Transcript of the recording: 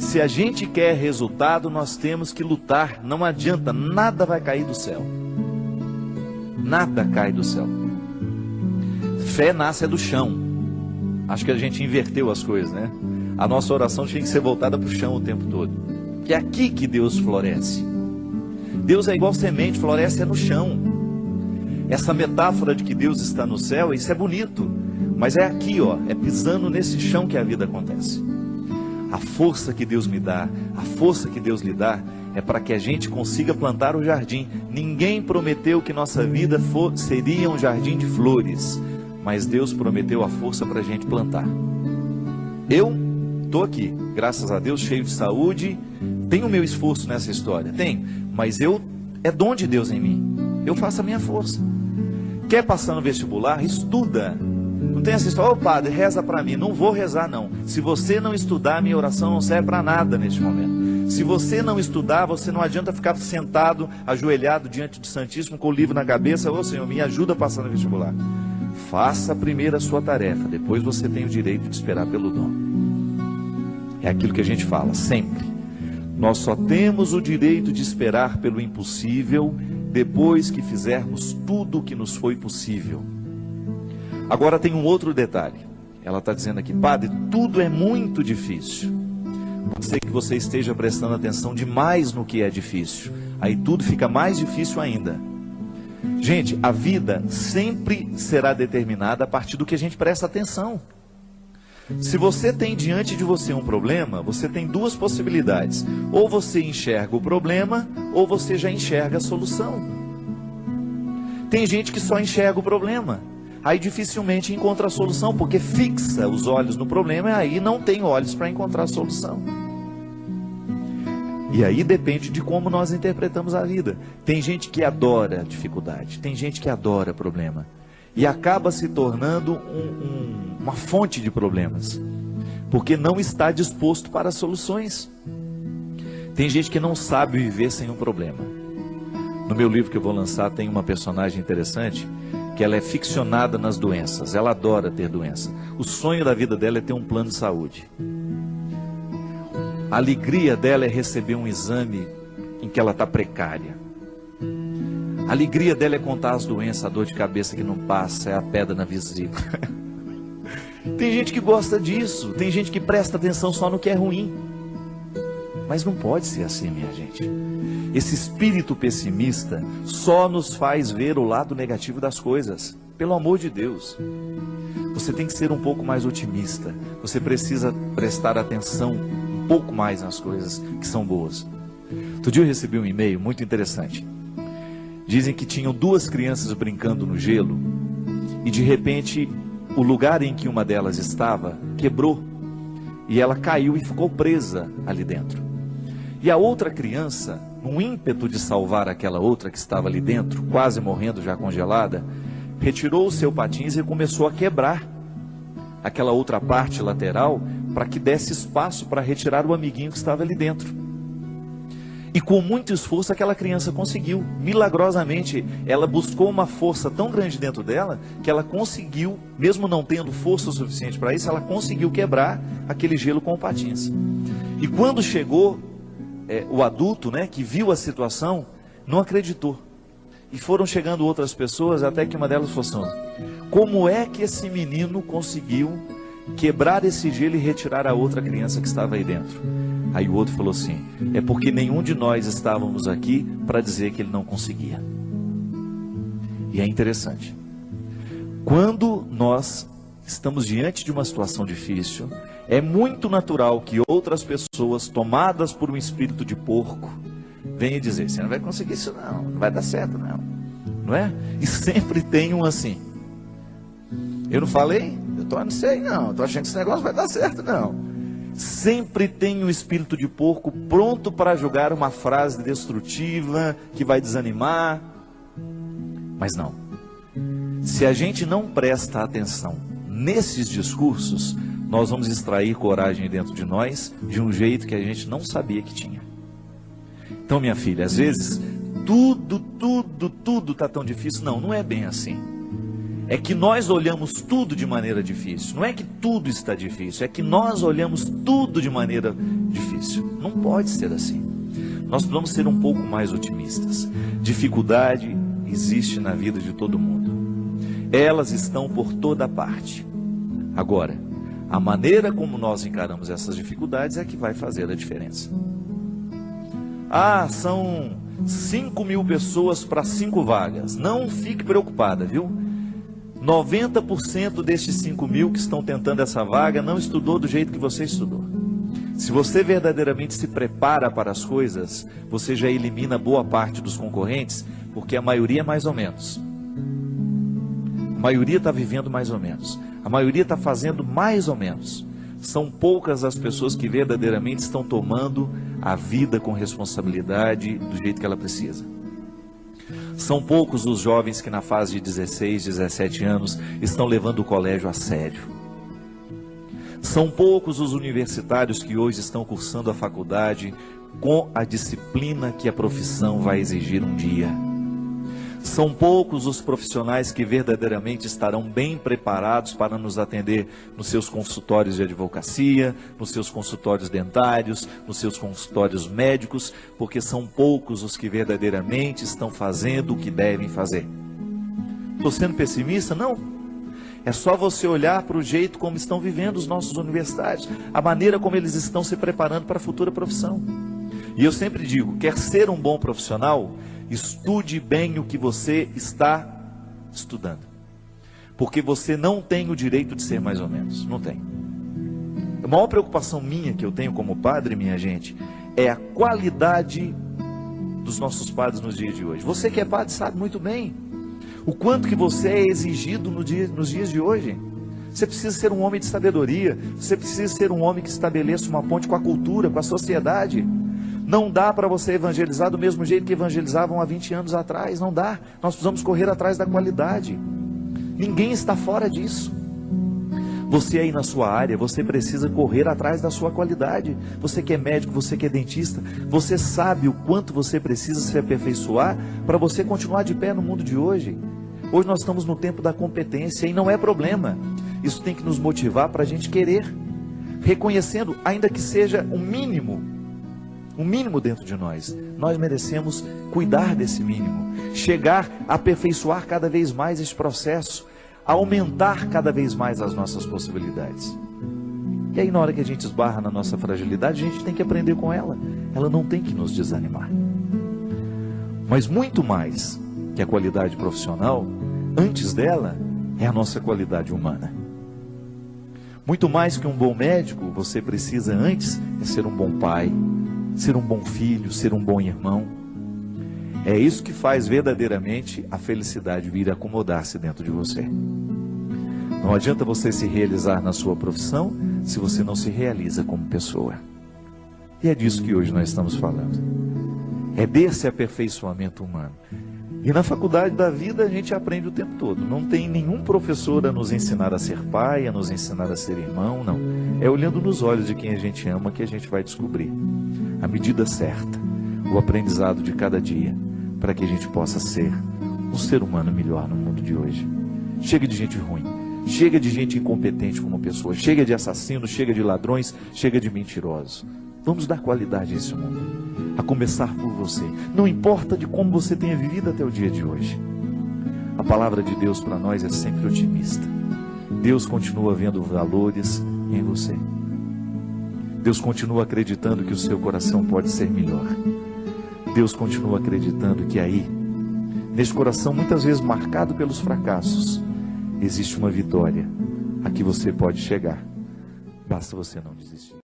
Se a gente quer resultado, nós temos que lutar. Não adianta, nada vai cair do céu. Nada cai do céu. Fé nasce do chão. Acho que a gente inverteu as coisas, né? A nossa oração tinha que ser voltada para o chão o tempo todo. Que é aqui que Deus floresce. Deus é igual semente, floresce no chão. Essa metáfora de que Deus está no céu, isso é bonito. Mas é aqui, ó, é pisando nesse chão que a vida acontece. A força que Deus me dá, a força que Deus lhe dá, é para que a gente consiga plantar o jardim. Ninguém prometeu que nossa vida seria um jardim de flores, mas Deus prometeu a força para a gente plantar. Eu estou aqui, graças a Deus, cheio de saúde, tenho o meu esforço nessa história, tem, mas é dom de Deus em mim, eu faço a minha força. Quer passar no vestibular? Estuda. Não tem essa história, ô padre, reza para mim. Não vou rezar não. Se você não estudar, minha oração não serve para nada neste momento. Se você não estudar, você não adianta ficar sentado, ajoelhado diante do Santíssimo com o livro na cabeça. Ô Senhor, me ajuda a passar no vestibular. Faça primeiro a sua tarefa, depois você tem o direito de esperar pelo dom. É aquilo que a gente fala sempre. Nós só temos o direito de esperar pelo impossível depois que fizermos tudo o que nos foi possível. Agora tem um outro detalhe. Ela está dizendo aqui, padre, tudo é muito difícil. Pode ser que você esteja prestando atenção demais no que é difícil. Aí tudo fica mais difícil ainda. Gente, a vida sempre será determinada a partir do que a gente presta atenção. Se você tem diante de você um problema, você tem duas possibilidades. Ou você enxerga o problema, ou você já enxerga a solução. Tem gente que só enxerga o problema. Aí dificilmente encontra a solução, porque fixa os olhos no problema e aí não tem olhos para encontrar a solução. E aí depende de como nós interpretamos a vida. Tem gente que adora dificuldade, tem gente que adora problema. E acaba se tornando uma fonte de problemas, porque não está disposto para soluções. Tem gente que não sabe viver sem um problema. No meu livro que eu vou lançar tem uma personagem interessante, que ela é ficcionada nas doenças, ela adora ter doença. O sonho da vida dela é ter um plano de saúde. A alegria dela é receber um exame em que ela está precária. A alegria dela é contar as doenças, a dor de cabeça que não passa, é a pedra na vesícula. Tem gente que gosta disso, tem gente que presta atenção só no que é ruim. Mas não pode ser assim, minha gente. Esse espírito pessimista só nos faz ver o lado negativo das coisas. Pelo amor de Deus. Você tem que ser um pouco mais otimista. Você precisa prestar atenção um pouco mais nas coisas que são boas. Outro dia eu recebi um e-mail muito interessante. Dizem que tinham duas crianças brincando no gelo e de repente o lugar em que uma delas estava quebrou e ela caiu e ficou presa ali dentro. E a outra criança, num ímpeto de salvar aquela outra que estava ali dentro, quase morrendo já congelada, retirou o seu patins e começou a quebrar aquela outra parte lateral para que desse espaço para retirar o amiguinho que estava ali dentro. E com muito esforço aquela criança conseguiu, milagrosamente, ela buscou uma força tão grande dentro dela, que ela conseguiu, mesmo não tendo força o suficiente para isso, ela conseguiu quebrar aquele gelo com o patins. E quando chegou o adulto, né, que viu a situação, não acreditou. E foram chegando outras pessoas, até que uma delas falou assim, como é que esse menino conseguiu quebrar esse gelo e retirar a outra criança que estava aí dentro? Aí o outro falou assim, é porque nenhum de nós estávamos aqui para dizer que ele não conseguia. E é interessante, quando nós estamos diante de uma situação difícil, é muito natural que outras pessoas, tomadas por um espírito de porco, venham dizer, você não vai conseguir isso não, não vai dar certo não, não é? E sempre tem um assim, eu não falei? Eu não sei não, estou achando que esse negócio vai dar certo não. Sempre tem um espírito de porco pronto para jogar uma frase destrutiva, que vai desanimar. Mas não. Se a gente não presta atenção nesses discursos, nós vamos extrair coragem dentro de nós, de um jeito que a gente não sabia que tinha. Então, minha filha, às vezes, tudo está tão difícil. Não, não é bem assim. É que nós olhamos tudo de maneira difícil. Não é que tudo está difícil, é que nós olhamos tudo de maneira difícil. difícil. Não pode ser assim. Nós precisamos ser um pouco mais otimistas. Dificuldade existe na vida de todo mundo. Elas estão por toda parte. Agora, a maneira como nós encaramos essas dificuldades é que vai fazer a diferença. São 5.000 pessoas para 5 vagas. Não fique preocupada, viu? 90% destes 5.000 que estão tentando essa vaga não estudou do jeito que você estudou. Se você verdadeiramente se prepara para as coisas, você já elimina boa parte dos concorrentes, porque a maioria é mais ou menos. A maioria está vivendo mais ou menos. A maioria está fazendo mais ou menos. São poucas as pessoas que verdadeiramente estão tomando a vida com responsabilidade do jeito que ela precisa. São poucos os jovens que na fase de 16, 17 anos estão levando o colégio a sério. São poucos os universitários que hoje estão cursando a faculdade com a disciplina que a profissão vai exigir um dia. São poucos os profissionais que verdadeiramente estarão bem preparados para nos atender nos seus consultórios de advocacia, nos seus consultórios dentários, nos seus consultórios médicos, porque são poucos os que verdadeiramente estão fazendo o que devem fazer. Estou sendo pessimista? Não. É só você olhar para o jeito como estão vivendo os nossos universitários, a maneira como eles estão se preparando para a futura profissão. E eu sempre digo, quer ser um bom profissional, estude bem o que você está estudando. Porque você não tem o direito de ser mais ou menos, não tem. A maior preocupação minha que eu tenho como padre, minha gente, é a qualidade dos nossos padres nos dias de hoje. Você que é padre sabe muito bem o quanto que você é exigido nos dias de hoje. Você precisa ser um homem de sabedoria, você precisa ser um homem que estabeleça uma ponte com a cultura, com a sociedade. Não dá para você evangelizar do mesmo jeito que evangelizavam há 20 anos atrás, não dá. Nós precisamos correr atrás da qualidade. Ninguém está fora disso. Você aí na sua área, você precisa correr atrás da sua qualidade. Você que é médico, você que é dentista, você sabe o quanto você precisa se aperfeiçoar para você continuar de pé no mundo de hoje. Hoje nós estamos no tempo da competência e não é problema. Isso tem que nos motivar para a gente querer, reconhecendo, ainda que seja um mínimo dentro de nós. Nós merecemos cuidar desse mínimo, chegar a aperfeiçoar cada vez mais esse processo, aumentar cada vez mais as nossas possibilidades. E aí na hora que a gente esbarra na nossa fragilidade, a gente tem que aprender com ela. Ela não tem que nos desanimar. Mas muito mais que a qualidade profissional, antes dela, é a nossa qualidade humana. Muito mais que um bom médico, você precisa antes é ser um bom pai, ser um bom filho, ser um bom irmão. É isso que faz verdadeiramente a felicidade vir acomodar-se dentro de você. Não adianta você se realizar na sua profissão se você não se realiza como pessoa. E é disso que hoje nós estamos falando. É desse aperfeiçoamento humano. E na faculdade da vida a gente aprende o tempo todo. Não tem nenhum professor a nos ensinar a ser pai, a nos ensinar a ser irmão, não. É olhando nos olhos de quem a gente ama que a gente vai descobrir a medida certa, o aprendizado de cada dia, para que a gente possa ser um ser humano melhor no mundo de hoje. Chega de gente ruim, chega de gente incompetente como pessoa, chega de assassinos, chega de ladrões, chega de mentirosos. Vamos dar qualidade a esse mundo, a começar por você. Não importa de como você tenha vivido até o dia de hoje. A palavra de Deus para nós é sempre otimista. Deus continua vendo valores em você. Deus continua acreditando que o seu coração pode ser melhor. Deus continua acreditando que aí, neste coração muitas vezes marcado pelos fracassos, existe uma vitória a que você pode chegar. Basta você não desistir.